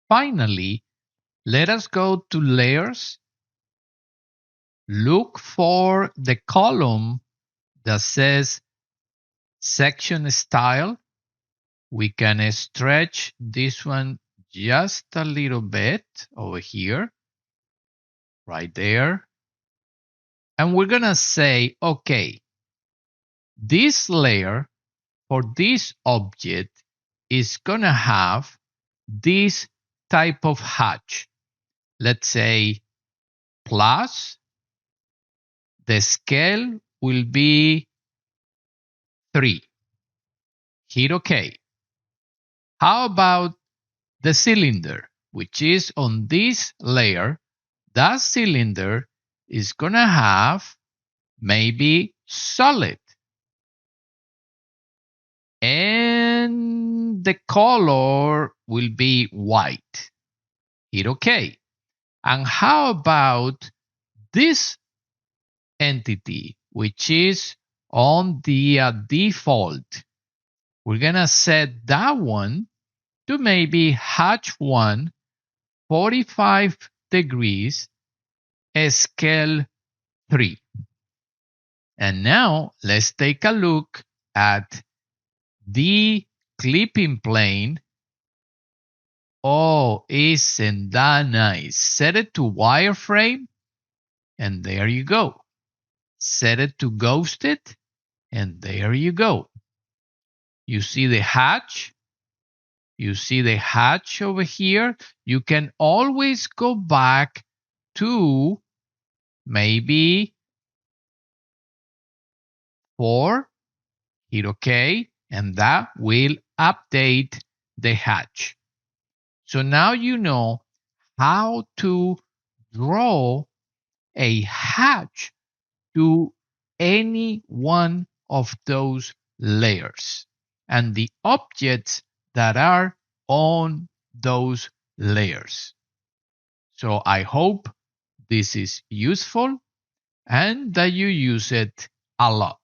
finally, let us go to layers. Look for the column that says section style. We can stretch this one just a little bit over here, right there. And we're going to say, okay, this layer for this object is going to have this type of hatch. Let's say plus, the scale will be 3. Hit OK. How about the cylinder, which is on this layer? That cylinder is going to have maybe solid. And the color will be white. Hit OK. And how about this entity, which is on the default? We're going to set that one to maybe hatch 1, 45 degrees, scale 3. And now let's take a look at the clipping plane. Oh, isn't that nice? Set it to wireframe, and there you go. Set it to ghosted, and there you go. You see the hatch? You see the hatch over here? You can always go back to maybe 4, hit OK, and that will update the hatch. So now you know how to draw a hatch to any one of those layers and the objects that are on those layers. So I hope this is useful and that you use it a lot.